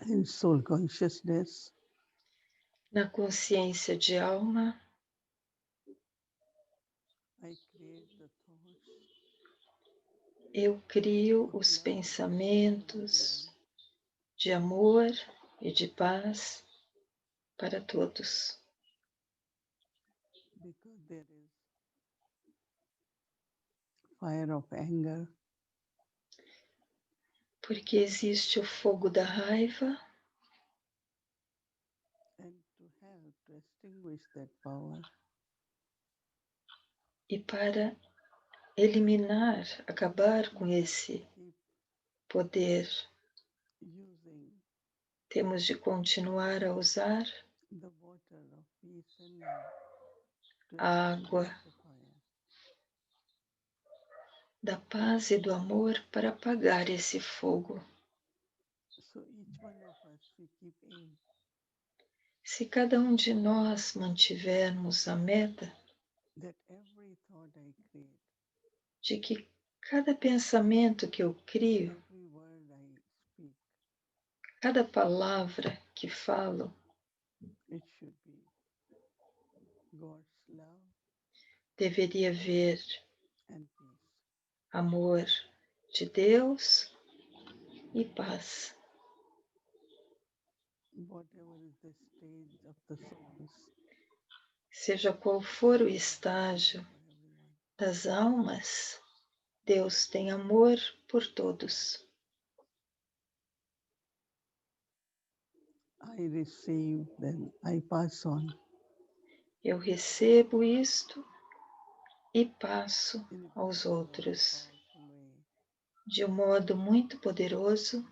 in soul consciousness, na consciência de alma, I create the thoughts eu crio os pensamentos de amor e de paz para todos, because there is fire of anger, porque existe o fogo da raiva and to help to extinguish that power, e para eliminar, acabar com esse keep poder, using temos de continuar a usar the water of peace and love to a água extinguish the fire. da paz e do amor para apagar esse fogo. So each one of us, we keep aim Se cada um de nós mantivermos a meta that every thought I create, de que cada pensamento que eu crio, every word I speak, cada palavra que falo, it should be God's love deveria ver and peace. amor de Deus e paz. Whatever is the stage of the souls, Seja qual for o estágio for everyone. das almas, Deus tem amor por todos. I receive, then I pass on Eu recebo isto e passo in a aos beautiful, outros powerful way. de um modo muito poderoso,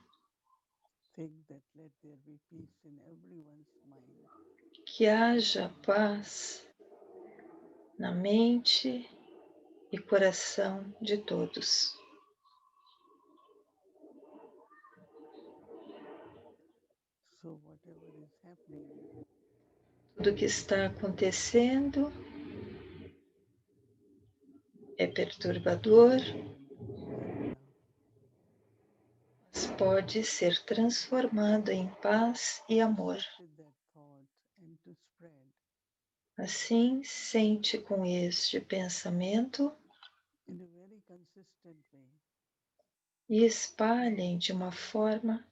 Think that let there be peace in everyone's mind. que haja paz na mente e coração de todos. So whatever is happening, Tudo que está acontecendo é perturbador, peace and love. mas pode ser transformado em paz e amor. Sit with that thought and to spread Assim, sente com este pensamento in a very consistent way e espalhem de uma forma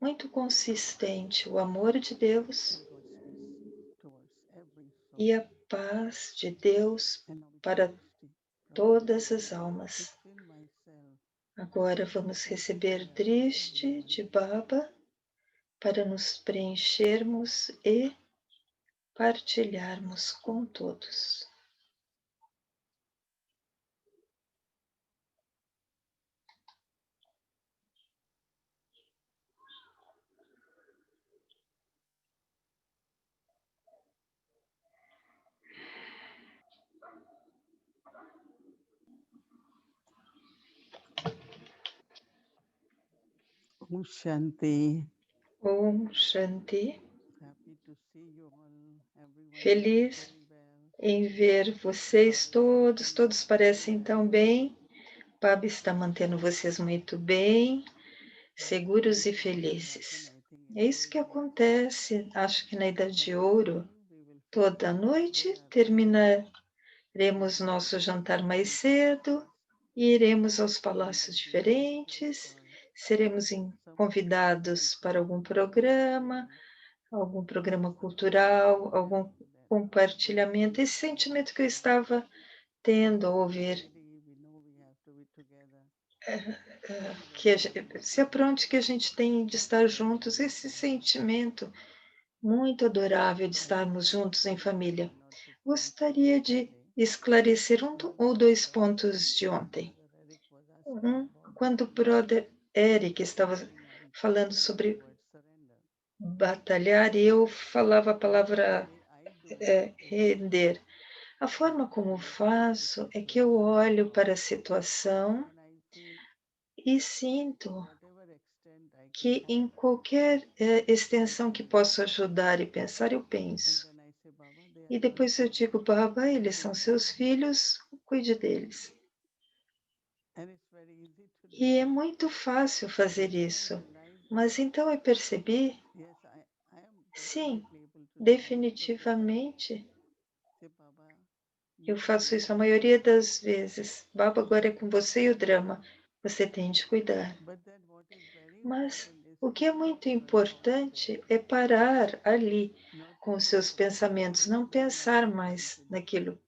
muito consistente o amor de Deus God's peace towards every soul. e a paz de Deus And with para Drishti, todas as to almas. fill myself Agora vamos and receber share with Drishti everyone. de Baba para nos preenchermos e partilharmos com todos. Om Shanti. Om Shanti. Happy to see you all. Everyone seems Feliz very well. em ver vocês todos, todos parecem tão bem. Baba está mantendo vocês muito bem, seguros e This is what will happen, felizes. I think, É in isso que Golden Age. acontece, acho que na Idade de Every Ouro. evening we will finish Toda our noite prayer terminaremos in nosso jantar different mais cedo places. e iremos aos We palácios will be invited diferentes, for seremos some convidados para algum cultural programa, exchange, cultural, algum and compartilhamento. Esse sentimento que eu estava tendo ao ouvir already we know we have to be together. que se apronte que a gente tem de estar juntos, esse sentimento muito adorável de I just estarmos want to juntos em clarify família. one or two points from Gostaria de yesterday. esclarecer um ou dois When pontos de ontem. Brother Eric was asking Um, about quando o brother Eric estava falando sobre surrender. batalhar, e eu falava a The palavra way I do it is render. A I forma como look at the faço é que eu situation olho para a situação and I feel e to sinto whatever extent I can que em help, qualquer I extensão que do. possa ajudar e pensar, eu And penso. then I say, Baba, they E are your depois eu children. digo, Baba, eles são Take seus care. filhos, cuide deles. And it's very easy to do. E é muito fácil fazer And then I isso. realize Mas então eu percebi, Yes, I am sim, definitely able to do most of the time. definitivamente, Say, Baba, eu you faço take isso a care. maioria das vezes. Baba, agora é com você e o drama. Você tem de cuidar. But then what is very Mas important is o to que é stop muito your thoughts there. importante é parar ali Not com to os think seus of pensamentos, what não you are not pensar able mais to do. naquilo,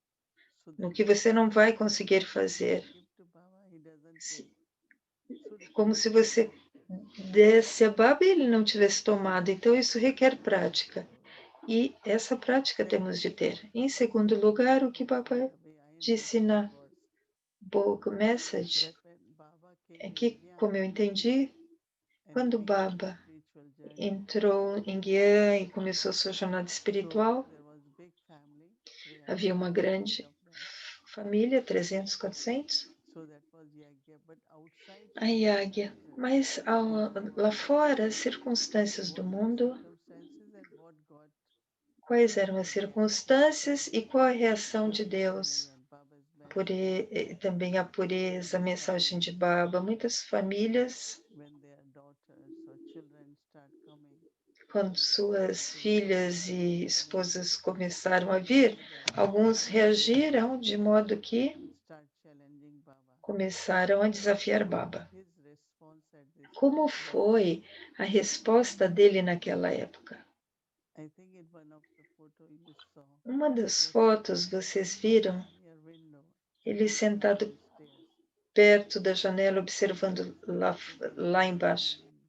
So no then que what você não happens vai is conseguir when you fazer. give to Baba, he doesn't Se- take. So the Como se practice você is there. desse a baba e ele não tivesse tomado. Então, isso requer prática. E essa prática temos de Secondly, ter. Em segundo I lugar, o que understood Baba the way I disse understood na was Book Message that when Baba é came que, in Gyan como eu entendi, and he quando began his Baba spiritual journey, entrou em Guiã e começou sua jornada so espiritual, there was big family, havia 300, uma 400 grande of them. família, 300, 400, So that was Yagya. But outside a Yáguia. circumstances, Mas lá fora, as circunstâncias do what were the mundo, circumstances and what God quais eram as reacted circunstâncias e qual a reação de purity Deus, and Baba's message também a pureza, a many mensagem de families Baba. Muitas famílias, when their daughters or children start coming quando suas to the filhas e many esposas começaram a vir, rebel alguns reagiram de modo que and start challenging Baba. começaram a desafiar What was Baba. his response at this Como time? foi a resposta dele naquela época? I think in one of the photo you saw, Uma he das was fotos sitting vocês viram near window ele near sentado the stairs, perto da janela observando watching lá everyone embaixo. coming in.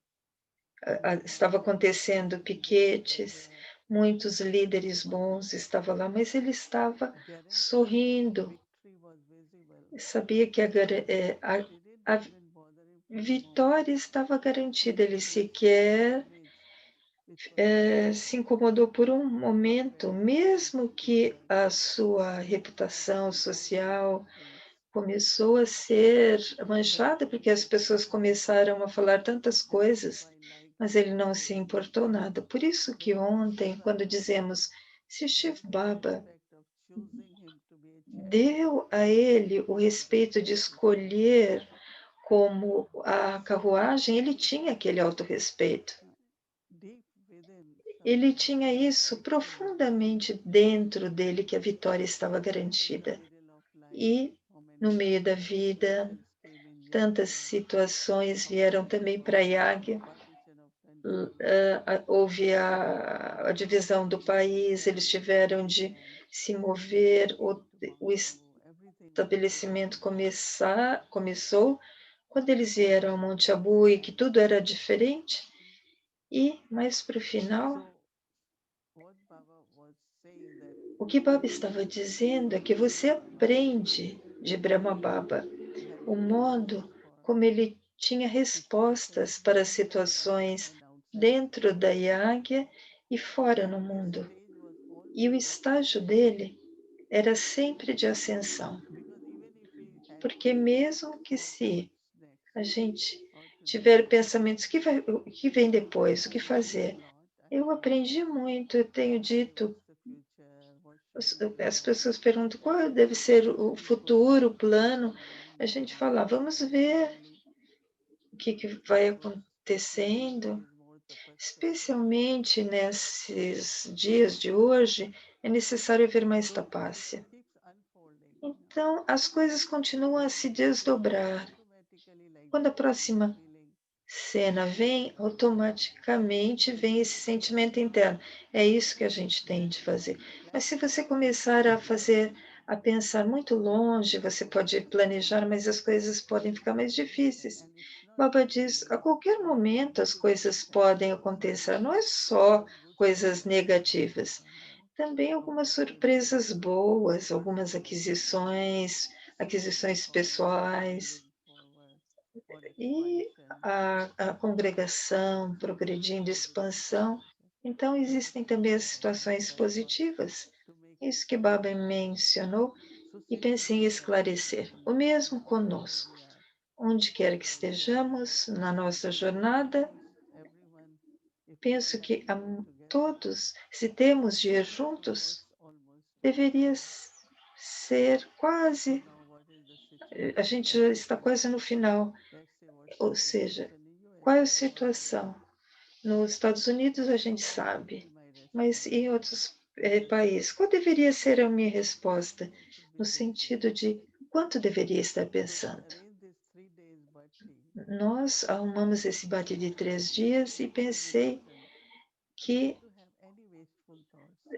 Many Estava leaders acontecendo were piquetes, there, muitos líderes bons estavam lá, mas ele estava guaranteed sorrindo. victory was visible, Sabia que but it didn't a even bother him for a moment. vitória estava garantida. Ele His sequer image, which was so se incomodou por um momento, perfect, was mesmo que a destroyed sua because reputação of social external things. começou a ser But manchada then porque as pessoas começaram a falar tantas that is coisas, why, like mas ele não se today, importou nada. Por isso que when Shiv ontem, quando Baba, dizemos, se Shiv just the Baba respect of choosing him to be a chariot, deu a ele o respeito de escolher como a carruagem, ele tinha aquele autorrespeito. uh, deep within, Ele something tinha said isso victory was profundamente guaranteed. dentro dele, que a vitória estava And in the garantida. middle of life, E, how no many meio da vida, situations came in tantas Yagya, situações how vieram there também para was Yáguia. partition of country, Houve how a there was divisão do país, eles tiveram de establishment, se mover, came to o Mount Abu, everything was estabelecimento different. começou quando eles vieram a Monte Abu e que tudo era diferente. E, mais para o final, So, what Baba was saying that o que Baba estava dizendo é que você aprende de Brahma Baba had o answers modo for como ele tinha situations respostas para inside Yagya situações and outside. dentro da Yáguia e fora no And his mundo. stage was E o always estágio ascension. dele era sempre de ascensão, Because even if he had porque mesmo que thought se what's next a gente or to do, tiver pensamentos o que vem depois, o I que learned a fazer. lot. I Eu learned aprendi muito, eu tenho okay, dito, what's the future, what should we as do, pessoas perguntam qual deve ser o looking forward futuro, o to plano. learn A gente more fala, about vamos ver Murali, o que vai because especially in acontecendo, these more tapasya days. especialmente nesses dias de hoje, é necessário haver mais So it tapácia. keeps unfolding, Então, as coisas continuam a se desdobrar. automatically like Quando a that. This próxima feeling cena vem, automaticamente vem esse sentimento interno. É isso que a gente tem that de if fazer. we Mas se plan você far, começar a fazer, a pensar muito longe, você pode planejar, mas as coisas podem ficar mais difíceis. and it's not Baba diz, a only qualquer momento as difficult coisas podem happening, acontecer, não é só also good coisas surprises will negativas, happen, right? também algumas surpresas Opportunities, boas, algumas so moving aquisições forward, pessoais, moving forward, or e expansion, a congregação progredindo, so with expansão. expansion. Então, So that existem is também as what I want situações Baba positivas. to make it Isso que clear. Baba mencionou So e same pensei em goes for us esclarecer. O in mesmo wherever conosco. we are. Onde quer que So estejamos na nossa I jornada, think everyone, if we all penso have que to go together, todos, se temos de ir everything was juntos, almost deveria okay. ser So quase, now what is the a situation gente já in está India? quase no final. Let's say what's the Ou seja, situation in qual é a situação? Nos Estados Unidos a gente sabe, mas em outros países, qual deveria ser a minha resposta? No sentido de quanto deveria estar pensando? Nós arrumamos esse bate de 3 dias e pensei que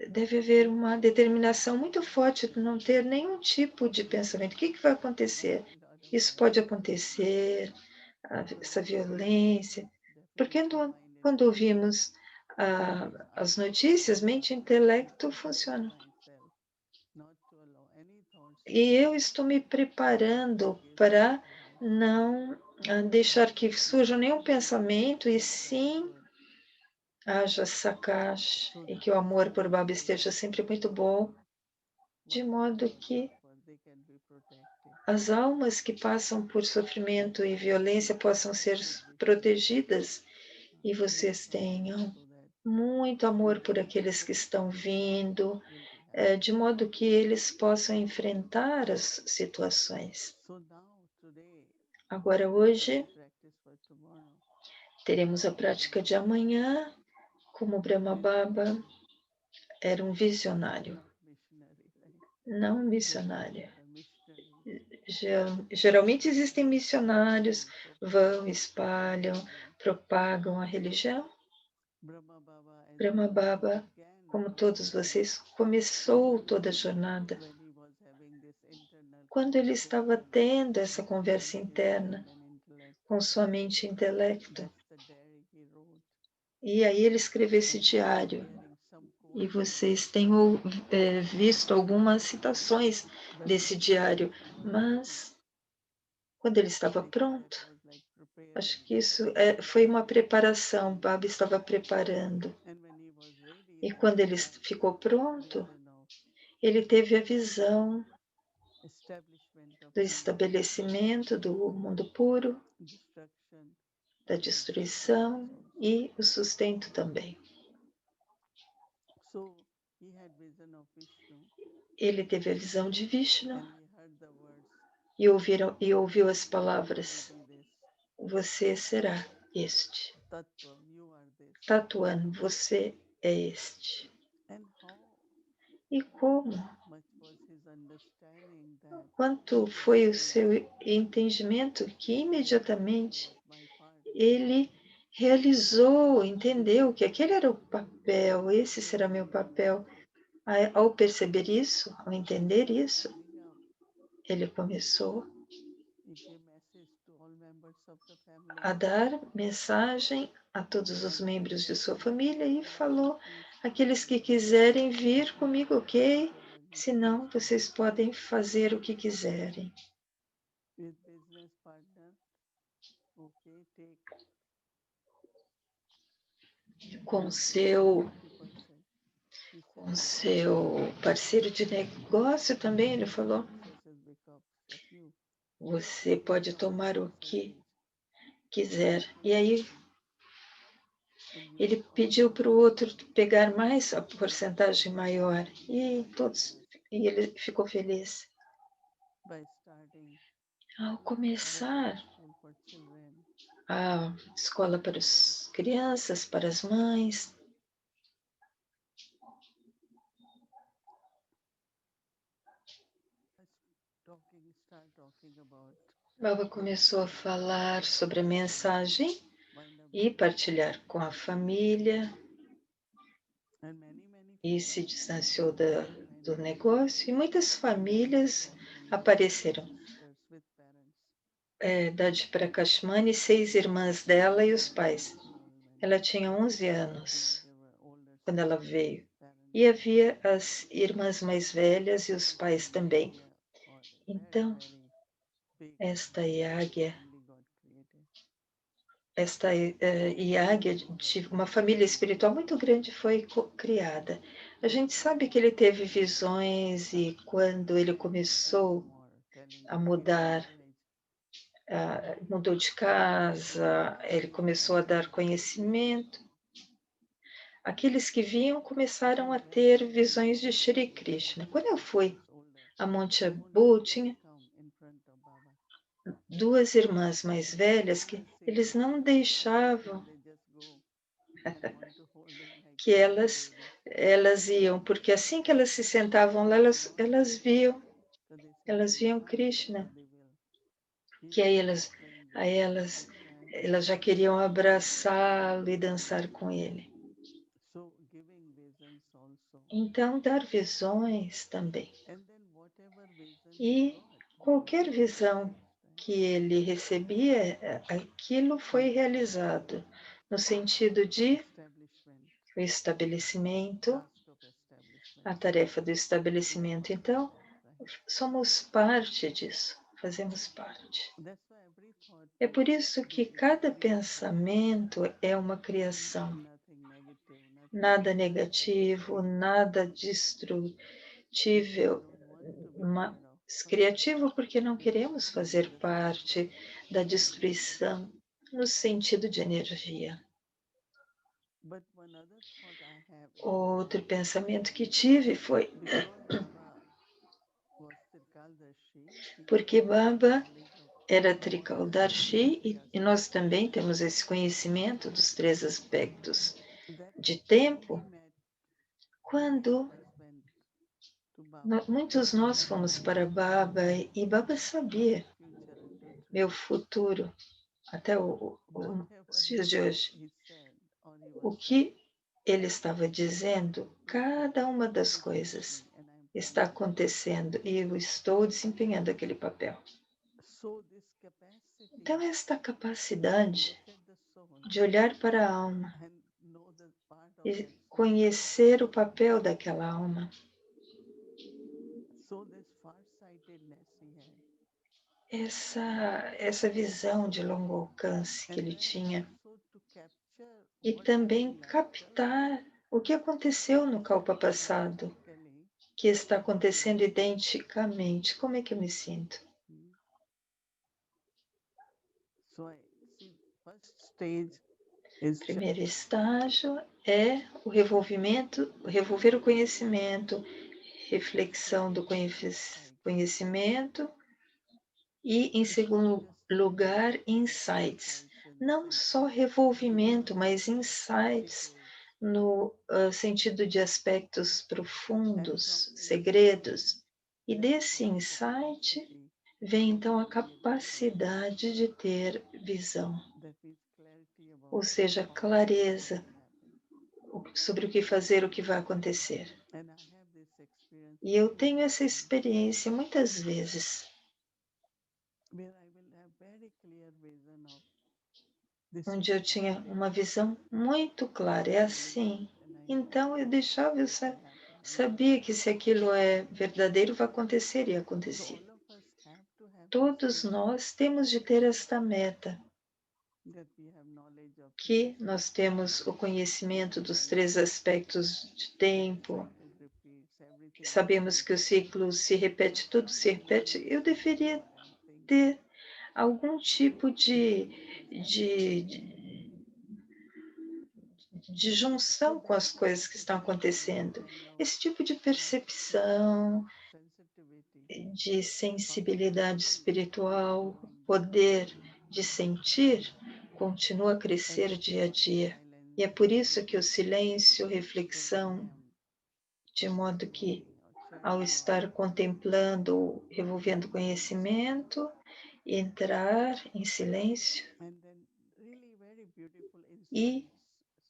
deve haver uma determinação muito forte de não ter nenhum tipo de pensamento. O que vai acontecer? Isso pode acontecer, essa violência, porque quando ouvimos as notícias, mente e intelecto funcionam. E eu estou me preparando para não deixar que surja nenhum pensamento, e sim haja Sakash, e que o amor por Baba esteja sempre muito bom, de modo que as almas que passam por sofrimento e violência possam ser protegidas e vocês tenham muito amor por aqueles que estão vindo, de modo que eles possam enfrentar as situações. Agora, hoje, teremos a prática de amanhã, como Brahma Baba era um visionário, não um missionário. Geralmente existem missionários, vão, espalham, propagam a religião. Brahma Baba, como todos vocês, começou toda a jornada quando ele estava tendo essa conversa interna com sua mente e intelecto. E aí ele escreveu esse diário. E vocês têm visto algumas citações desse diário, mas quando ele estava pronto, acho que isso foi uma preparação, Baba estava preparando. E quando ele ficou pronto, ele teve a visão do estabelecimento do mundo puro, da destruição e o sustento também. Ele teve a visão de Vishnu e ouviu as palavras: você será este. Tatuan, você é este. E como? Quanto foi o seu entendimento que imediatamente ele realizou, entendeu que aquele era o papel, esse será meu papel. Ao perceber isso, ao entender isso, ele começou a dar mensagem a todos os membros de sua família e falou: aqueles que quiserem vir comigo, ok? Se não, vocês podem fazer o que quiserem. Com seu parceiro de negócio também, ele falou: você pode tomar o que quiser. E aí ele pediu para o outro pegar mais a porcentagem maior e ele ficou feliz. Ao começar a escola para as crianças, para as mães, Baba começou a falar sobre a mensagem e partilhar com a família e se distanciou do negócio, e muitas famílias apareceram. Dade para Kashmani, 6 irmãs dela e os pais. Ela tinha 11 anos quando ela veio. E havia as irmãs mais velhas e os pais também. Então, esta Yagya de uma família espiritual muito grande foi criada. A gente sabe que ele teve visões e quando ele começou a mudar, mudou de casa, ele começou a dar conhecimento. Aqueles que vinham começaram a ter visões de Shri Krishna. Quando eu fui a Monte Abu, duas irmãs mais velhas que eles não deixavam que elas iam, porque assim que elas se sentavam lá, elas viam Krishna, que elas já queriam abraçá-lo e dançar com ele. Então, dar visões também. E qualquer visão que ele recebia, aquilo foi realizado, no sentido de o estabelecimento, a tarefa do estabelecimento. Então, somos parte disso, fazemos parte. É por isso que cada pensamento é uma criação. Nada negativo, nada destrutível, mas criativo porque não queremos fazer parte da destruição no sentido de energia. Outro pensamento que tive foi porque Baba era Trikaldarshi e nós também temos esse conhecimento dos três aspectos de tempo. Quando muitos nós fomos para Baba e Baba sabia meu futuro até os dias de hoje. O que ele estava dizendo, cada uma das coisas está acontecendo e eu estou desempenhando aquele papel. Então, esta capacidade de olhar para a alma e conhecer o papel daquela alma, essa visão de longo alcance que ele tinha, e também captar o que aconteceu no Kalpa passado, que está acontecendo identicamente. Como é que eu me sinto? O primeiro estágio é o revolver o conhecimento, reflexão do conhecimento e, em segundo lugar, insights. Não só revolvimento, mas insights no sentido de aspectos profundos, segredos. E desse insight vem então a capacidade de ter visão, ou seja, clareza sobre o que fazer, o que vai acontecer. E eu tenho essa experiência muitas vezes, onde eu tinha uma visão muito clara, é assim. Então eu deixava, eu sabia que se aquilo é verdadeiro, vai acontecer e acontecia. Todos nós temos de ter esta meta, que nós temos o conhecimento dos três aspectos de tempo, sabemos que o ciclo se repete, tudo se repete. Eu deveria ter algum tipo de junção com as coisas que estão acontecendo. Esse tipo de percepção, de sensibilidade espiritual, poder de sentir, continua a crescer dia a dia. E é por isso que o silêncio, reflexão, de modo que, ao estar contemplando, revolvendo conhecimento, entrar em silêncio e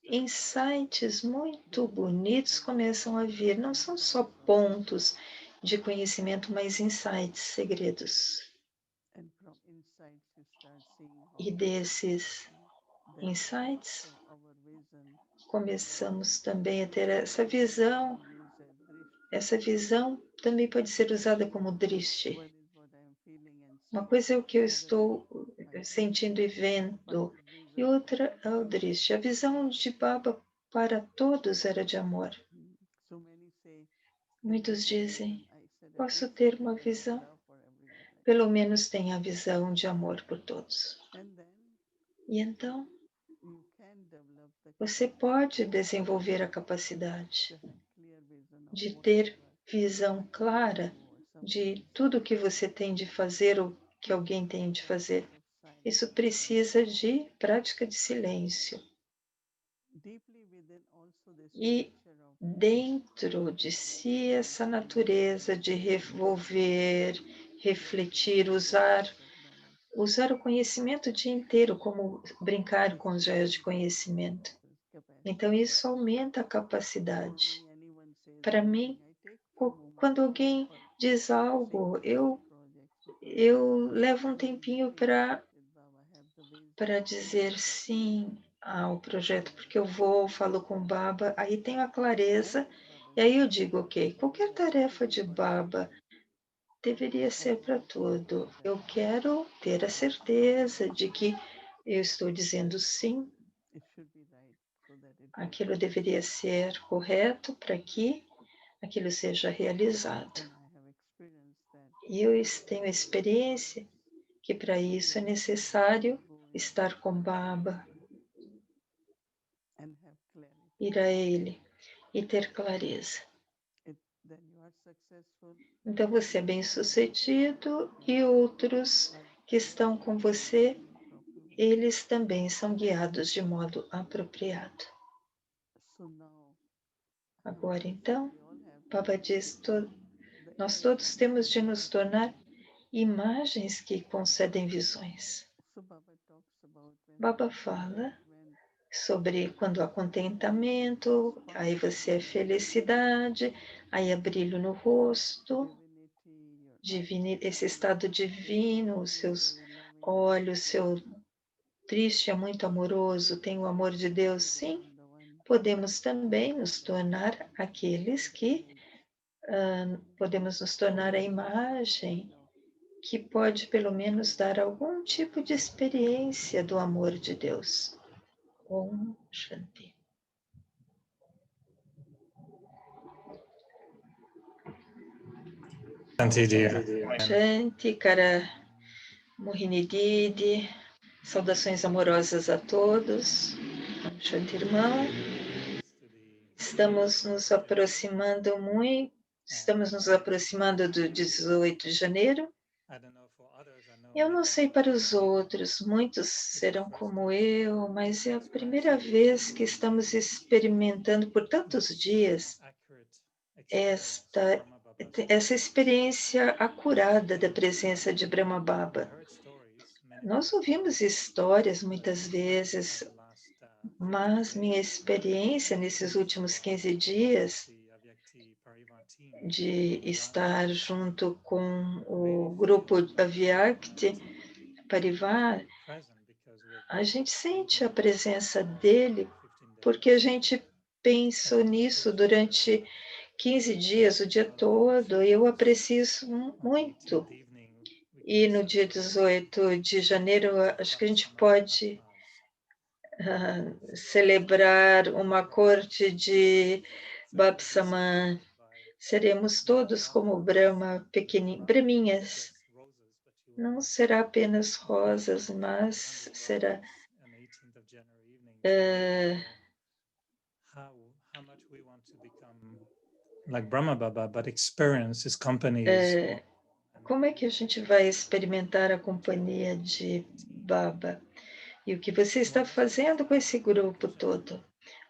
insights muito bonitos começam a vir. Não são só pontos de conhecimento, mas insights, segredos. E desses insights, começamos também a ter essa visão. Essa visão também pode ser usada como drishti. Uma coisa é o que eu estou sentindo e vendo, e outra é o drishti. A visão de Baba para todos era de amor. Muitos dizem, posso ter uma visão? Pelo menos tenha a visão de amor por todos. E então, você pode desenvolver a capacidade de ter visão clara de tudo o que você tem de fazer ou que alguém tem de fazer. Isso precisa de prática de silêncio. E dentro de si essa natureza de revolver, refletir, usar o conhecimento o dia inteiro, como brincar com os joias de conhecimento. Então, isso aumenta a capacidade. Para mim, quando alguém diz algo, eu levo um tempinho para dizer sim ao projeto, porque eu vou, falo com o Baba, aí tenho a clareza, e aí eu digo, ok, qualquer tarefa de Baba deveria ser para tudo. Eu quero ter a certeza de que eu estou dizendo sim, aquilo deveria ser correto para que aquilo seja realizado. E eu tenho experiência que para isso é necessário estar com Baba, ir a Ele e ter clareza. Então você é bem-sucedido e outros que estão com você, eles também são guiados de modo apropriado. Agora então, Baba diz, nós todos temos de nos tornar imagens que concedem visões. Baba fala sobre quando há contentamento, aí você é felicidade, aí há brilho no rosto, esse estado divino, os seus olhos, seu triste é muito amoroso, tem o amor de Deus, sim. Podemos também nos tornar aqueles que podemos nos tornar a imagem que pode pelo menos dar algum tipo de experiência do amor de Deus. Om Shanti. Shanti, dear. Shanti, cara Mohini Didi, saudações amorosas a todos. Shanti, irmão. Estamos nos aproximando do 18 de janeiro. Eu não sei para os outros, muitos serão como eu, mas é a primeira vez que estamos experimentando por tantos dias essa experiência acurada da presença de Brahma Baba. Nós ouvimos histórias muitas vezes, mas minha experiência nesses últimos 15 dias de estar junto com o grupo Avyakti Parivar, a gente sente a presença dele porque a gente pensou nisso durante 15 dias, o dia todo, e eu aprecio isso muito. E no dia 18 de janeiro, acho que a gente pode celebrar uma corte de Bapsaman. Seremos todos como Brahma, Brahminhas. Não será apenas rosas, mas será like Brahma Baba, but experience his company. Como é que a gente vai experimentar a companhia de Baba? E o que você está fazendo com esse grupo todo?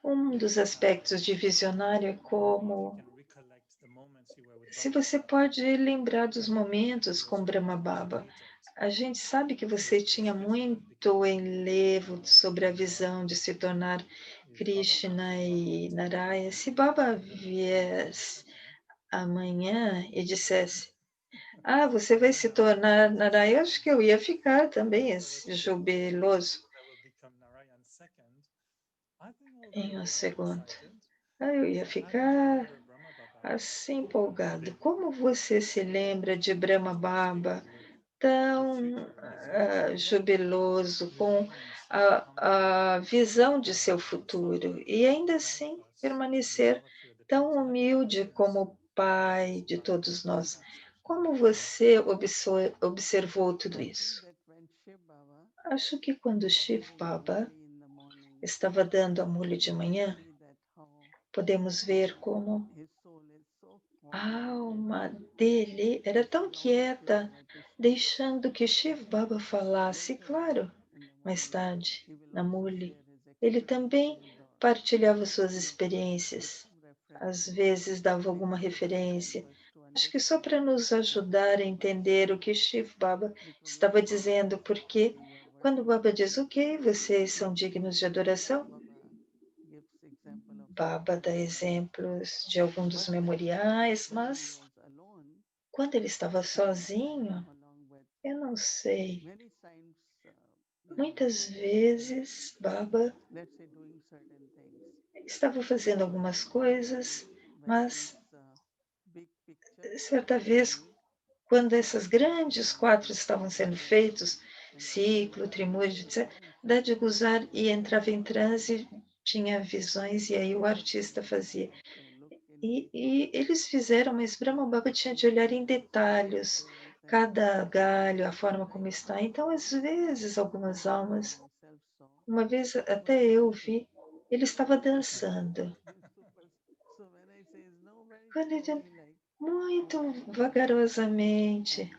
Um dos aspectos de visionário é como se você pode lembrar dos momentos com Brahma Baba. A gente sabe que você tinha muito enlevo sobre a visão de se tornar Krishna e Narayana. Se Baba viesse amanhã e dissesse, você vai se tornar Narayana, acho que eu ia ficar também jubiloso em um segundo. Eu ia ficar assim empolgado. Como você se lembra de Brahma Baba tão jubiloso, com a visão de seu futuro, e ainda assim permanecer tão humilde como pai de todos nós? Como você observou tudo isso? Acho que quando Shiv Baba estava dando a mule de manhã, podemos ver como A alma dele era tão quieta, deixando que Shiv Baba falasse, claro. Mais tarde, na Murli, ele também partilhava suas experiências. Às vezes dava alguma referência. Acho que só para nos ajudar a entender o que Shiv Baba estava dizendo, porque quando Baba diz, ok, vocês são dignos de adoração, Baba dá exemplos de alguns dos memoriais, mas quando ele estava sozinho, eu não sei. Muitas vezes, Baba estava fazendo algumas coisas, mas certa vez, quando essas grandes quatro estavam sendo feitos, ciclo, trimurti, etc., Dadi Guzar ia entrava em transe, tinha visões, e aí o artista fazia. E eles fizeram, mas Brahma Baba tinha de olhar em detalhes, cada galho, a forma como está. Então, às vezes, algumas almas, uma vez até eu vi, ele estava dançando. Quando ele, muito vagarosamente,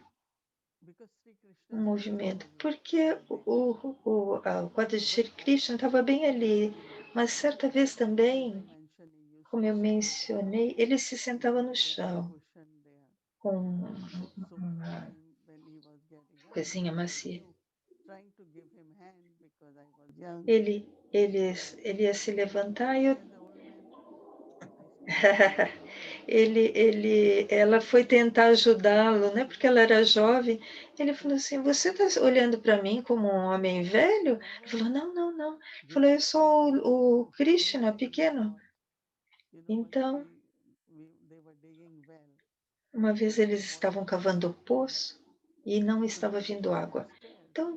um movimento, porque o quadro de Shri Krishna estava bem ali, mas certa vez também, como eu mencionei, ele se sentava no chão com uma coisinha macia. Ele ia se levantar e eu ela foi tentar ajudá-lo, né? Porque ela era jovem. Ele falou assim: "Você está olhando para mim como um homem velho?" Ele falou: "Não, não, não." Ele falou: "Eu sou o Krishna pequeno." Então, uma vez eles estavam cavando o poço e não estava vindo água. Então,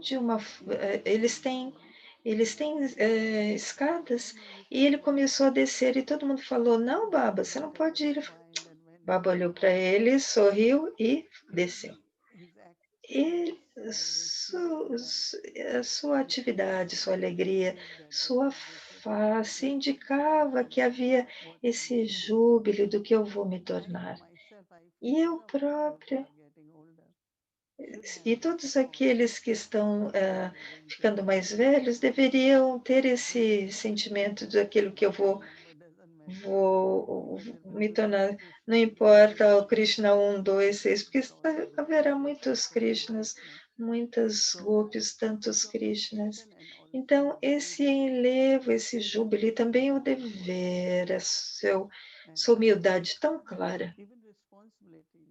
eles têm escadas e ele começou a descer e todo mundo falou: "Não, Baba, você não pode ir." Baba olhou para ele, sorriu e desceu. E a sua atividade, sua alegria, sua face indicava que havia esse júbilo do que eu vou me tornar. E eu própria, e todos aqueles que estão ficando mais velhos deveriam ter esse sentimento daquilo que eu vou me tornar, não importa o Krishna 1, 2, 6, porque haverá muitos Krishnas, muitas gopis, tantos Krishnas. Então, esse enlevo, esse júbilo, e também o dever, sua humildade tão clara,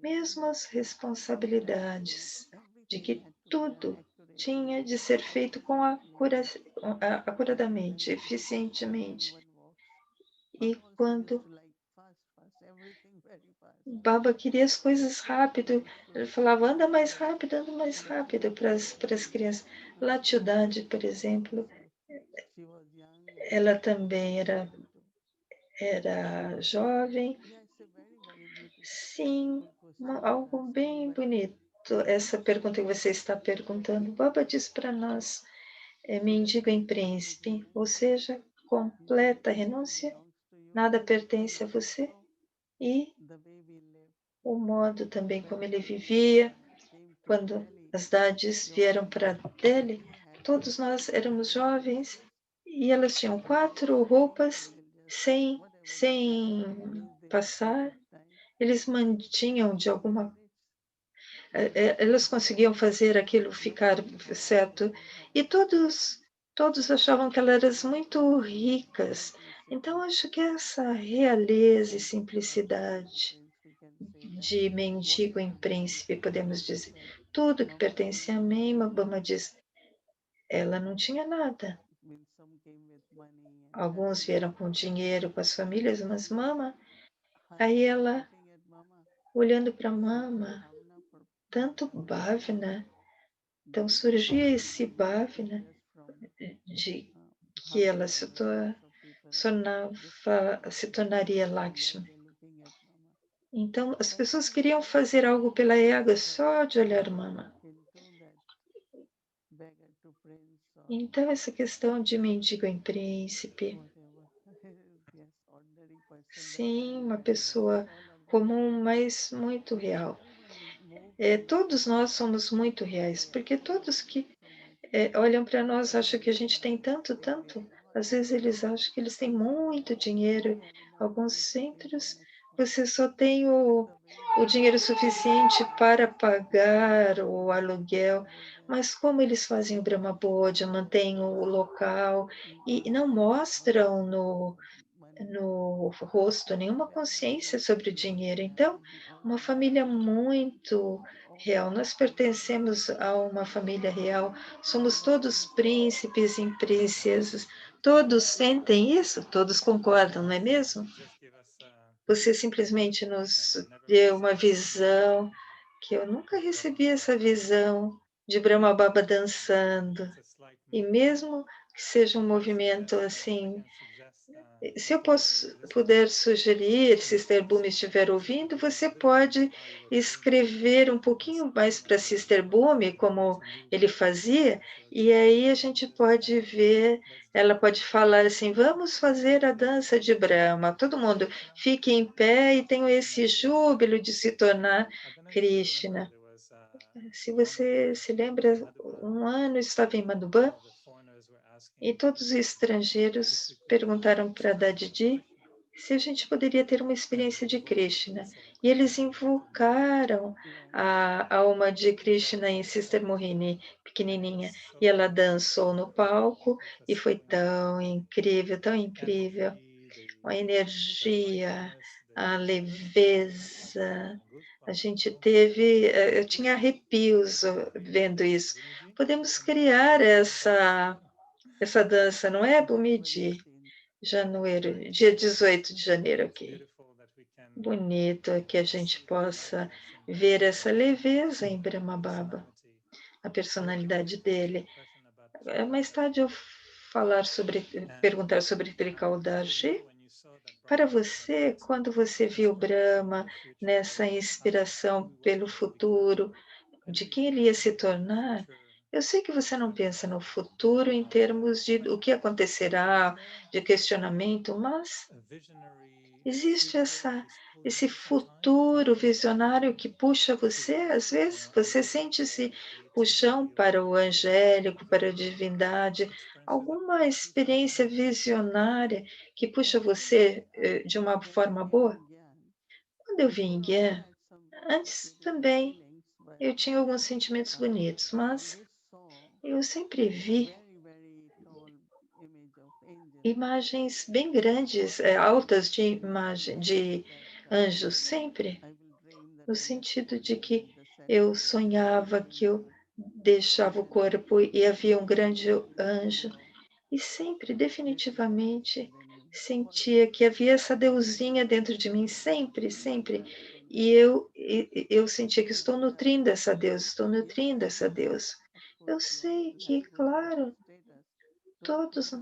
mesmo as responsabilidades de que tudo tinha de ser feito com acuradamente, eficientemente. E quando Baba queria as coisas rápido, ele falava, anda mais rápido para as crianças. Latiudade, por exemplo, ela também era jovem. Sim, algo bem bonito. Essa pergunta que você está perguntando, Baba diz para nós, mendigo em príncipe, ou seja, completa renúncia, nada pertence a você, e o modo também como ele vivia, quando as Dades vieram para Delhi, todos nós éramos jovens e elas tinham 4 roupas sem passar. Eles mantinham de alguma elas conseguiam fazer aquilo ficar certo e todos achavam que elas eram muito ricas. Então acho que essa realeza e simplicidade de mendigo em príncipe, podemos dizer, tudo que pertence a mim, Mabama diz, ela não tinha nada. Alguns vieram com dinheiro, com as famílias, mas Mama, aí ela, olhando para Mama, tanto Bhavna, então surgia esse Bhavna de que ela se tornaria Lakshmi. Então, as pessoas queriam fazer algo pela ego só de olhar Mama. Então, essa questão de mendigo em príncipe, sim, uma pessoa comum, mas muito real. Todos nós somos muito reais, porque todos que olham para nós acham que a gente tem tanto, tanto. Às vezes eles acham que eles têm muito dinheiro. Alguns centros, você só tem o dinheiro suficiente para pagar o aluguel, mas como eles fazem o Brahma Bodhi, mantêm o local e não mostram no rosto nenhuma consciência sobre o dinheiro. Então, uma família muito real. Nós pertencemos a uma família real, somos todos príncipes e princesas. Todos sentem isso? Todos concordam, não é mesmo? Você simplesmente nos deu uma visão que eu nunca recebi essa visão de Brahma Baba dançando. E mesmo que seja um movimento assim, se eu puder sugerir, se Sister Boom estiver ouvindo, você pode escrever um pouquinho mais para Sister Boom, como ele fazia, e aí a gente pode ver, ela pode falar assim, vamos fazer a dança de Brahma, todo mundo fique em pé e tenha esse júbilo de se tornar Krishna. Se você se lembra, um ano eu estava em Madhuban, e todos os estrangeiros perguntaram para Dadidi se a gente poderia ter uma experiência de Krishna. E eles invocaram a alma de Krishna em Sister Mohini, pequenininha. E ela dançou no palco e foi tão incrível. A energia, a leveza. A gente teve, eu tinha arrepios vendo isso. Podemos criar essa dança, não é, Bumidi? Janeiro, dia 18 de janeiro aqui. Bonito que a gente possa ver essa leveza em Brahma Baba, a personalidade dele. Mais tarde eu perguntar sobre Trikaldarji. Para você, quando você viu Brahma nessa inspiração pelo futuro, de quem ele ia se tornar, eu sei que você não pensa no futuro em termos de o que acontecerá, de questionamento, mas existe esse futuro visionário que puxa você, às vezes você sente esse puxão para o angélico, para a divindade, alguma experiência visionária que puxa você de uma forma boa? Quando eu vim em Guié, antes também eu tinha alguns sentimentos bonitos, mas eu sempre vi imagens bem grandes, altas de imagem de anjos, sempre, no sentido de que eu sonhava que eu deixava o corpo e havia um grande anjo, e sempre, definitivamente, sentia que havia essa deusinha dentro de mim, sempre, sempre. E eu sentia que estou nutrindo essa deusa, estou nutrindo essa deusa. Eu sei que, claro, todos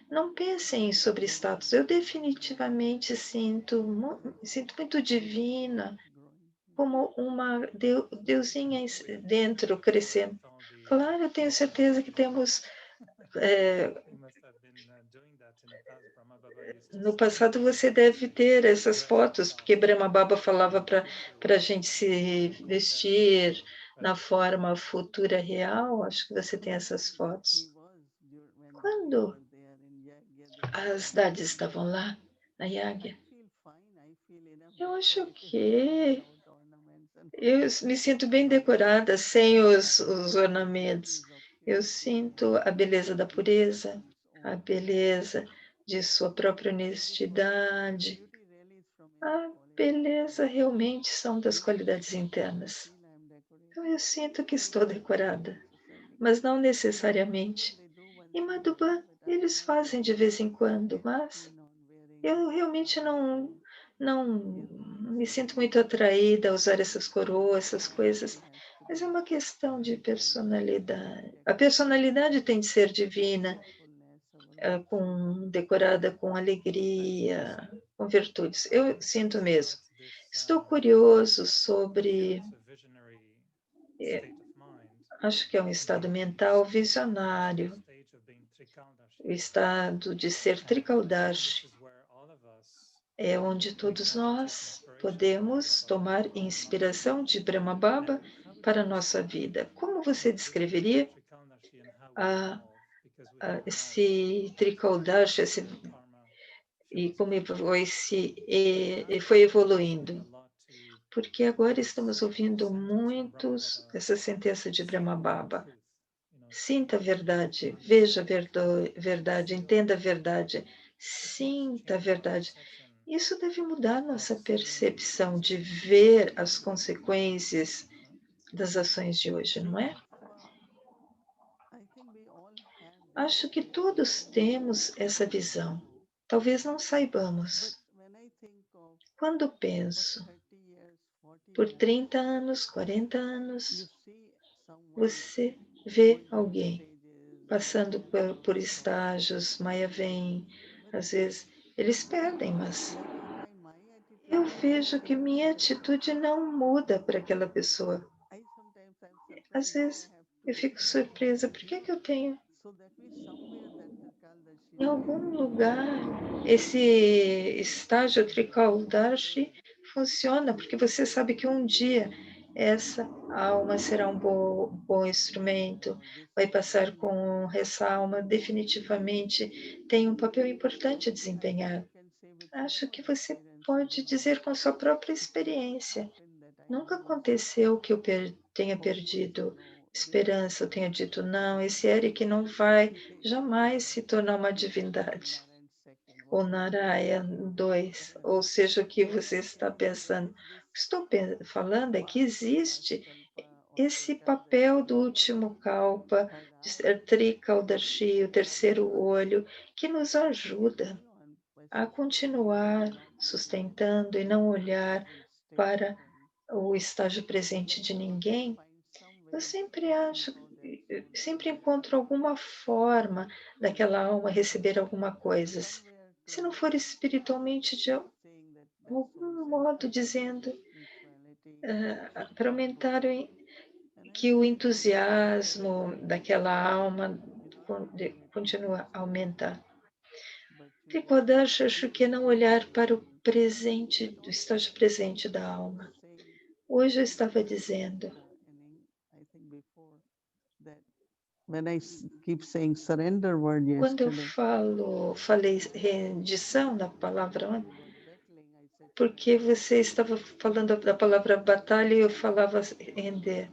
não pensem sobre status. Eu definitivamente sinto muito divina, como uma deusinha dentro crescendo. Claro, eu tenho certeza que temos. No passado você deve ter essas fotos, porque Brahma Baba falava para a gente se vestir na forma futura real. Acho que você tem essas fotos. Quando as Dades estavam lá, na Yagya, eu acho que eu me sinto bem decorada, sem os ornamentos. Eu sinto a beleza da pureza, a beleza de sua própria honestidade. A beleza realmente são das qualidades internas. Então eu sinto que estou decorada, mas não necessariamente. Em Madhuban, eles fazem de vez em quando, mas eu realmente não me sinto muito atraída a usar essas coroas, essas coisas, mas é uma questão de personalidade. A personalidade tem de ser divina, decorada com alegria, com virtudes. Eu sinto mesmo. Estou curioso sobre, eh, acho que é um estado mental visionário, o estado de ser Trikaldashi. é onde todos nós podemos tomar inspiração de Brahma Baba para a nossa vida. Como você descreveria a, esse Trikaldash, e como foi evoluindo? Porque agora estamos ouvindo muitos essa sentença de Brahma Baba. Sinta a verdade, veja a verdade, entenda a verdade, sinta a verdade. Isso deve mudar nossa percepção de ver as consequências das ações de hoje, não é? Acho que todos temos essa visão. Talvez não saibamos. Quando penso por 30 anos, 40 anos, você vê alguém passando por estágios, Maia vem, às vezes eles perdem, mas eu vejo que minha atitude não muda para aquela pessoa. Às vezes eu fico surpresa, por que eu tenho em algum lugar esse estágio Trikaldashi funciona, porque você sabe que um dia essa alma será um bom instrumento, vai passar com essa alma, definitivamente tem um papel importante a desempenhar. Acho que você pode dizer com a sua própria experiência. Nunca aconteceu que eu tenha perdido esperança, eu tenha dito, não, esse Eric não vai jamais se tornar uma divindade. Ou Narayan 2, ou seja, o que você está pensando. O que estou falando é que existe esse papel do último kalpa, de ser Trikaldashi, o terceiro olho, que nos ajuda a continuar sustentando e não olhar para o estágio presente de ninguém. Eu sempre acho, sempre encontro alguma forma daquela alma receber alguma coisa. Se não for espiritualmente, de algum modo, dizendo, para aumentar que o entusiasmo daquela alma continua a aumentar. Trikodash, acho que é não olhar para o presente, o estágio presente da alma. Hoje eu estava dizendo, quando eu falei rendição na palavra, porque você estava falando da palavra batalha e eu falava render.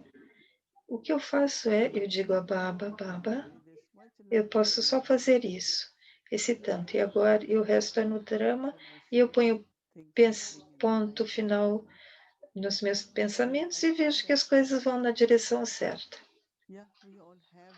O que eu faço eu digo a Baba, Baba, eu posso só fazer isso, esse tanto, e agora, e o resto é no drama, e eu ponho ponto final nos meus pensamentos e vejo que as coisas vão na direção certa.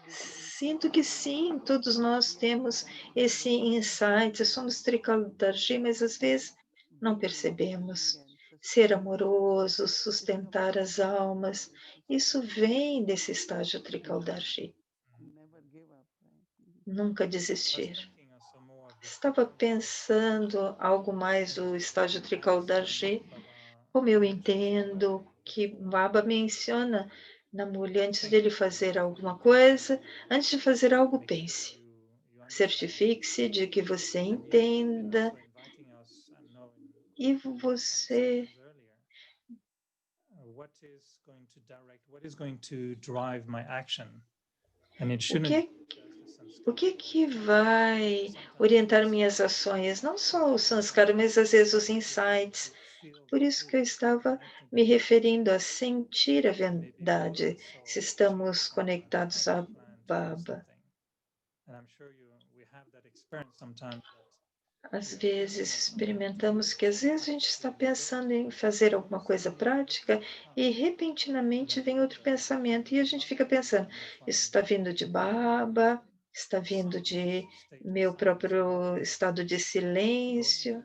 Sinto que sim, todos nós temos esse insight, somos Trikaldashi, mas às vezes não percebemos. Ser amoroso, sustentar as almas, isso vem desse estágio Trikaldashi. Nunca desistir. Estava pensando algo mais do estágio Trikaldashi, como eu entendo que Baba menciona na mulher, antes de ele fazer alguma coisa, antes de fazer algo, pense. Certifique-se de que você entenda e você what is going to drive my action? And it o shouldn't que vai orientar minhas ações? Não só o sanskara, mas às vezes os insights. Por isso que eu estava me referindo a sentir a verdade, se estamos conectados a Baba. Às vezes experimentamos que às vezes a gente está pensando em fazer alguma coisa prática e repentinamente vem outro pensamento e a gente fica pensando, isso está vindo de Baba, está vindo de meu próprio estado de silêncio.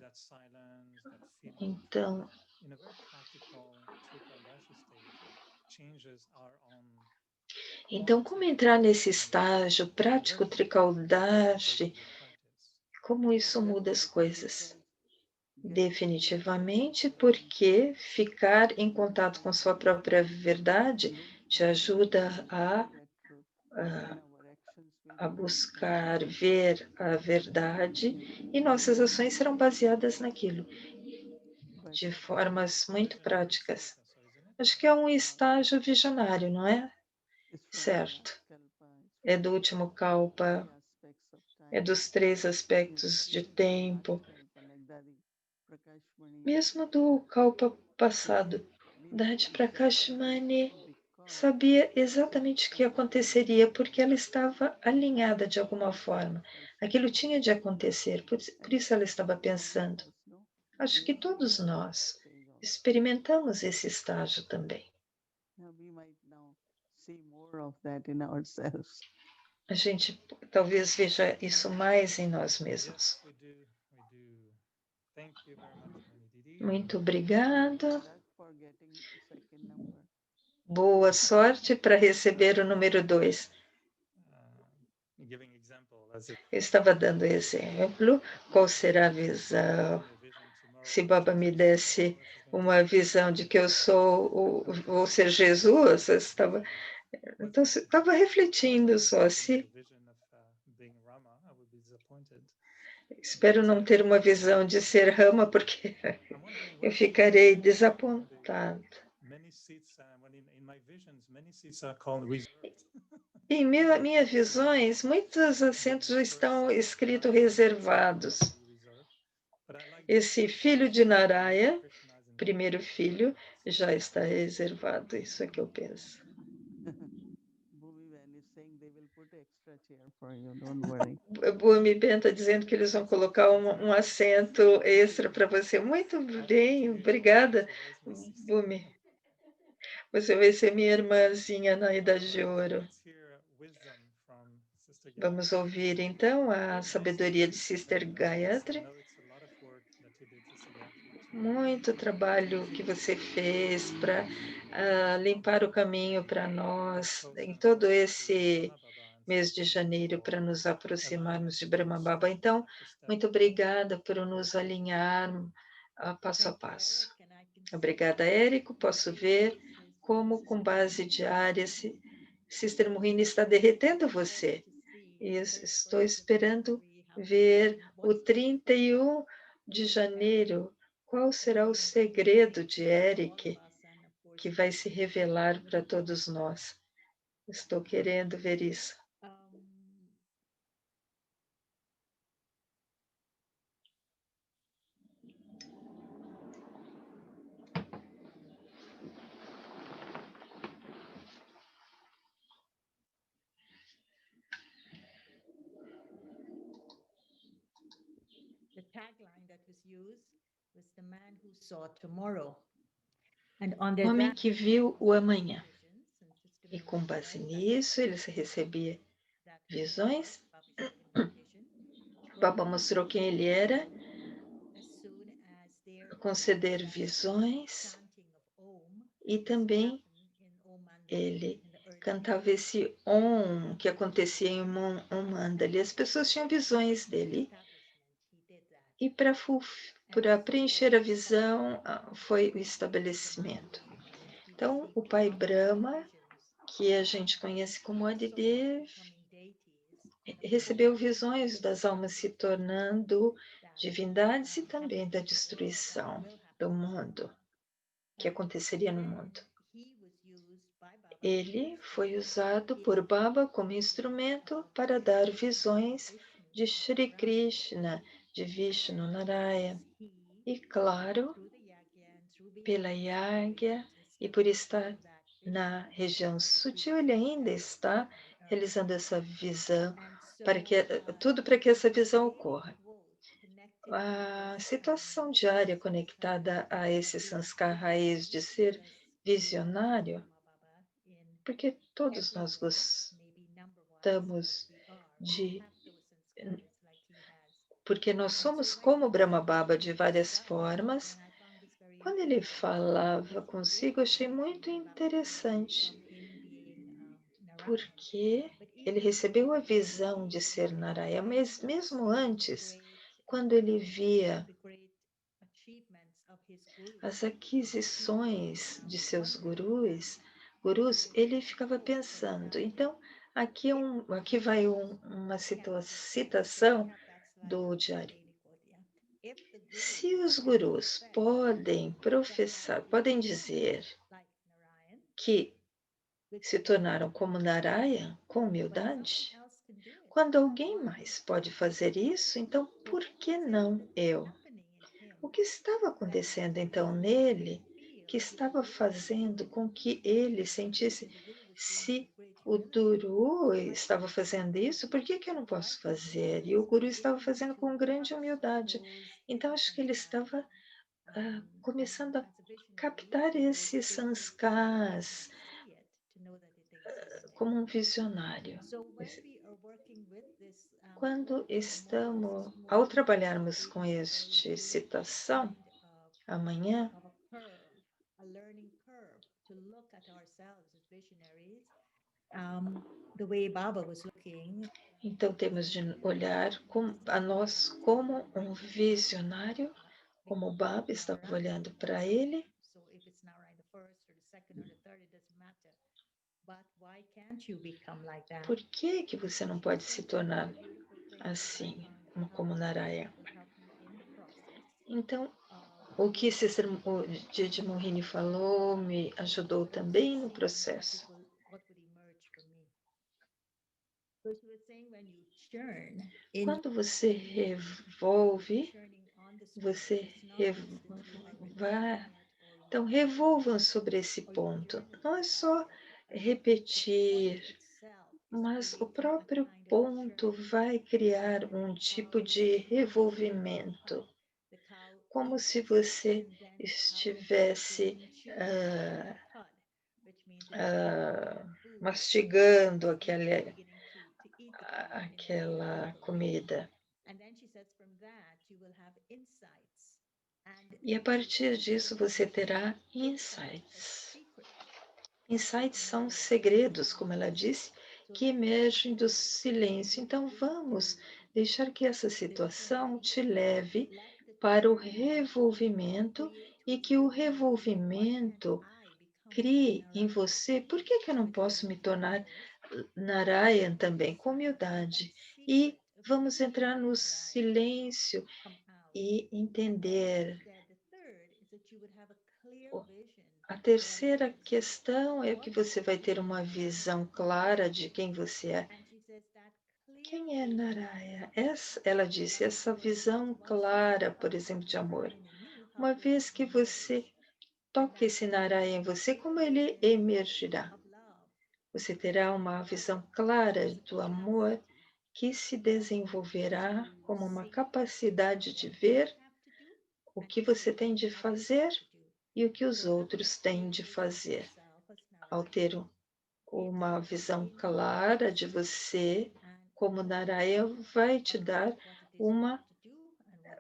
Então, como entrar nesse estágio prático Trikaldashi, como isso muda as coisas? Definitivamente, porque ficar em contato com sua própria verdade te ajuda a a buscar ver a verdade e nossas ações serão baseadas naquilo, de formas muito práticas. Acho que é um estágio visionário, não é? Certo. É do último Kalpa, é dos 3 aspectos de tempo, mesmo do Kalpa passado. Dade Prakashmani sabia exatamente o que aconteceria, porque ela estava alinhada de alguma forma. Aquilo tinha de acontecer, por isso ela estava pensando. Acho que todos nós experimentamos esse estágio também. A gente talvez veja isso mais em nós mesmos. Yes, we do. Thank you very much, Mani Didi. Muito obrigada. Boa sorte para receber o número 2. Giving example as if Eu estava dando exemplo, qual será a visão? Se Baba me desse uma visão de que eu vou ser Jesus, eu estava, então, estava refletindo só se espero não ter uma visão de ser Rama, porque eu ficarei desapontado. Em minhas visões, muitos assentos já estão escritos reservados. Esse filho de Naraya, primeiro filho, já está reservado. Isso é que eu penso. Bumi Ben está dizendo que eles vão colocar um assento extra para você. Muito bem, obrigada, Bumi. Você vai ser minha irmãzinha na Idade de Ouro. Vamos ouvir então a sabedoria de Sister Gayatri. Muito trabalho que você fez para limpar o caminho para nós em todo esse mês de janeiro para nos aproximarmos de Brahma Baba. Então, muito obrigada por nos alinhar passo a passo. Obrigada, Érico. Posso ver como, com base diária, Sister Mohini está derretendo você. E estou esperando ver o 31 de janeiro. Qual será o segredo de Eric que vai se revelar para todos nós? Estou querendo ver isso. The tagline that was used was the man who saw tomorrow. And on O homem que viu o amanhã. E com base nisso, ele recebia visões. Baba mostrou quem ele era, conceder visões, e também ele cantava esse Om que acontecia em Mandali. As pessoas tinham visões dele. E para preencher a visão foi o estabelecimento. Então, o pai Brahma, que a gente conhece como Adidev, recebeu visões das almas se tornando divindades e também da destruição do mundo, que aconteceria no mundo. Ele foi usado por Baba como instrumento para dar visões de Shri Krishna, de Vishnu Narayana. E, claro, pela Yagya e por estar na região sutil, ele ainda está realizando essa visão, tudo para que essa visão ocorra. A situação diária conectada a esse sanskar raiz de ser visionário, porque todos nós gostamos de... Porque nós somos como Brahma Baba de várias formas. Quando ele falava consigo, eu achei muito interessante, porque ele recebeu a visão de ser Narayana, mas mesmo antes, quando ele via as aquisições de seus gurus, ele ficava pensando. Então, Aqui vai uma citação do diário. Se os gurus podem professar, podem dizer que se tornaram como Narayana com humildade, quando alguém mais pode fazer isso, então por que não eu? O que estava acontecendo então nele que estava fazendo com que ele sentisse, se o Guru estava fazendo isso, por que eu não posso fazer? E o Guru estava fazendo com grande humildade. Então acho que ele estava começando a captar esses sanskars como um visionário. Quando estamos, ao trabalharmos com esta citação, amanhã, então temos de olhar a nós como um visionário, como o Baba estava olhando para ele. Por que você não pode se tornar assim, como Narayana? Então, o que o Didi Mohini falou me ajudou também no processo. Quando você revolve, vai. Então, revolvam sobre esse ponto. Não é só repetir, mas o próprio ponto vai criar um tipo de revolvimento, como se você estivesse mastigando aquela comida. E a partir disso você terá insights. Insights são segredos, como ela disse, que emergem do silêncio. Então vamos deixar que essa situação te leve para o revolvimento e que o revolvimento crie em você. Por que eu não posso me tornar Narayan também? Com humildade. E vamos entrar no silêncio e entender. A terceira questão é que você vai ter uma visão clara de quem você é. Quem é Naraya? Ela disse, essa visão clara, por exemplo, de amor. Uma vez que você toca esse Naraya em você, como ele emergirá? Você terá uma visão clara do amor que se desenvolverá como uma capacidade de ver o que você tem de fazer e o que os outros têm de fazer. Ao ter uma visão clara de você, como Naraya, vai te dar uma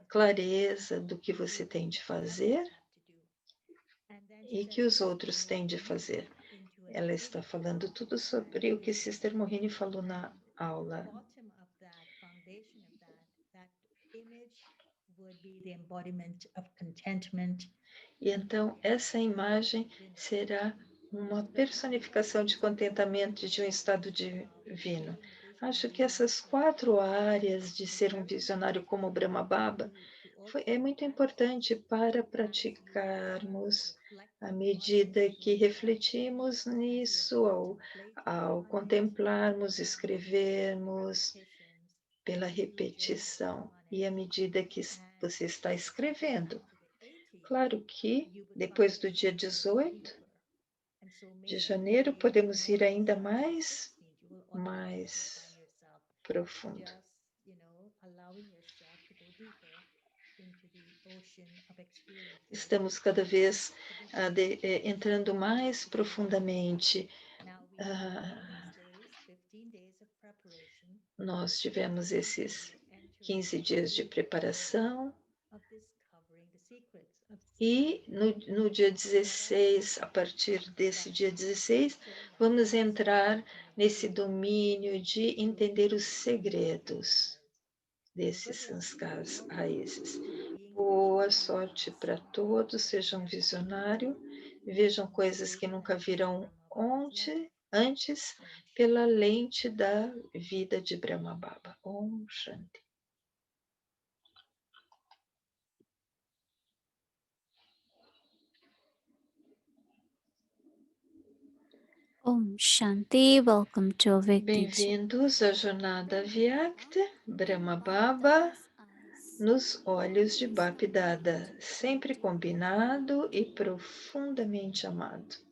clareza do que você tem de fazer e que os outros têm de fazer. Ela está falando tudo sobre o que Sister Mohini falou na aula. E então essa imagem será uma personificação de contentamento de um estado divino. Acho que essas 4 áreas de ser um visionário como Brahma Baba é muito importante para praticarmos à medida que refletimos nisso, ao contemplarmos, escrevermos pela repetição e à medida que você está escrevendo. Claro que depois do dia 18 de janeiro podemos ir ainda mais profundo. Estamos cada vez entrando mais profundamente. Nós tivemos esses 15 dias de preparação e no dia 16, a partir desse dia 16, vamos entrar nesse domínio de entender os segredos desses sanskars raízes. Boa sorte para todos, sejam visionários, vejam coisas que nunca viram ontem antes pela lente da vida de Brahma Baba. Om Shanti. Om Shanti, welcome to Awake Teaching. Bem-vindos à jornada Vyakta, Brahma Baba, nos olhos de Bapdada, sempre combinado e profundamente amado.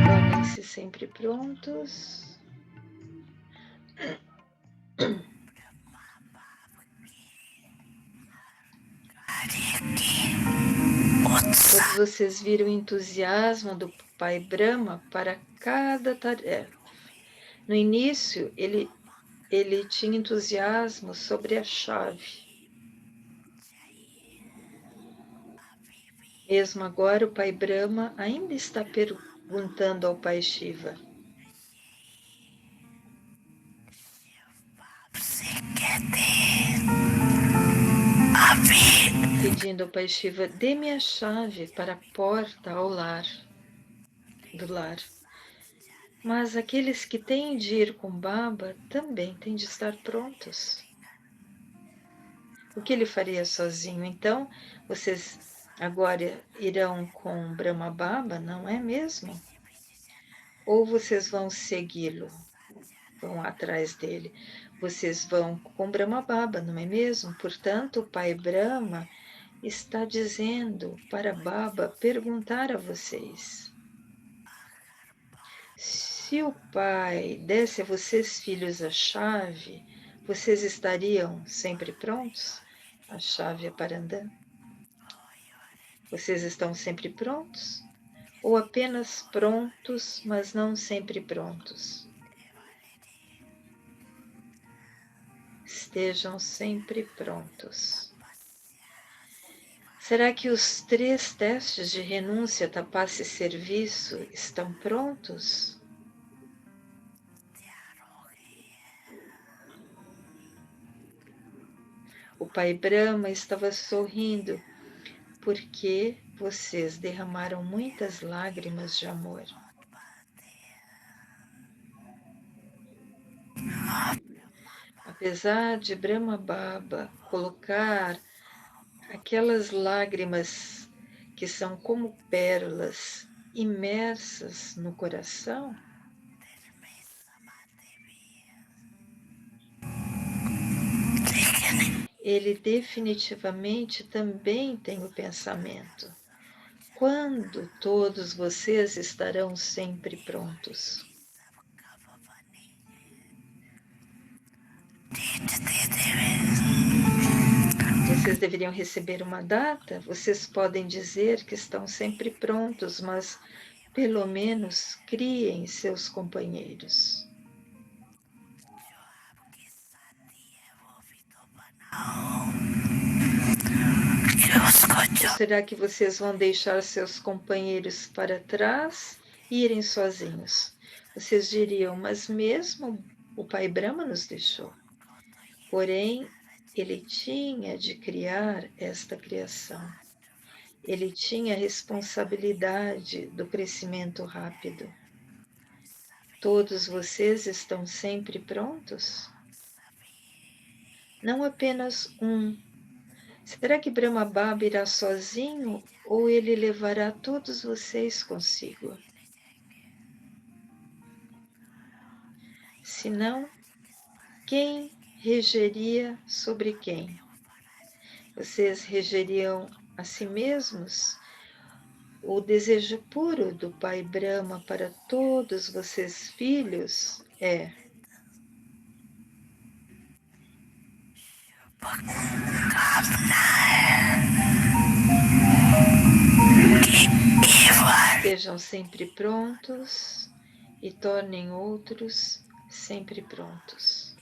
Tornem-se sempre prontos. Todos vocês viram o entusiasmo do Pai Brahma para cada tarefa. No início, ele tinha entusiasmo sobre a chave. Mesmo agora, o Pai Brahma ainda está perguntando ao Pai Shiva: pedindo ao Pai Shiva, dê-me a chave para a porta ao lar, do lar. Mas aqueles que têm de ir com Baba também têm de estar prontos. O que ele faria sozinho? Então, vocês agora irão com Brahma Baba, não é mesmo? Ou vocês vão segui-lo, vão atrás dele? Vocês vão com Brahma Baba, não é mesmo? Portanto, o Pai Brahma está dizendo para Baba perguntar a vocês: se o Pai desse a vocês, filhos, a chave, vocês estariam sempre prontos? A chave é Parandã. Vocês estão sempre prontos? Ou apenas prontos, mas não sempre prontos? Estejam sempre prontos. Será que os 3 testes de renúncia, tapaça e serviço estão prontos? O Pai Brahma estava sorrindo porque vocês derramaram muitas lágrimas de amor. Apesar de Brahma Baba colocar aquelas lágrimas que são como pérolas imersas no coração, ele definitivamente também tem o pensamento: quando todos vocês estarão sempre prontos? Vocês deveriam receber uma data? Vocês podem dizer que estão sempre prontos, mas pelo menos criem seus companheiros. Ou será que vocês vão deixar seus companheiros para trás e irem sozinhos? Vocês diriam, mas mesmo o Pai Brahma nos deixou. Porém, ele tinha de criar esta criação. Ele tinha a responsabilidade do crescimento rápido. Todos vocês estão sempre prontos? Não apenas um. Será que Brahma Baba irá sozinho ou ele levará todos vocês consigo? Se não, quem regeria sobre quem? Vocês regeriam a si mesmos? O desejo puro do Pai Brahma para todos vocês filhos é: Estejam sempre prontos e tornem outros sempre prontos.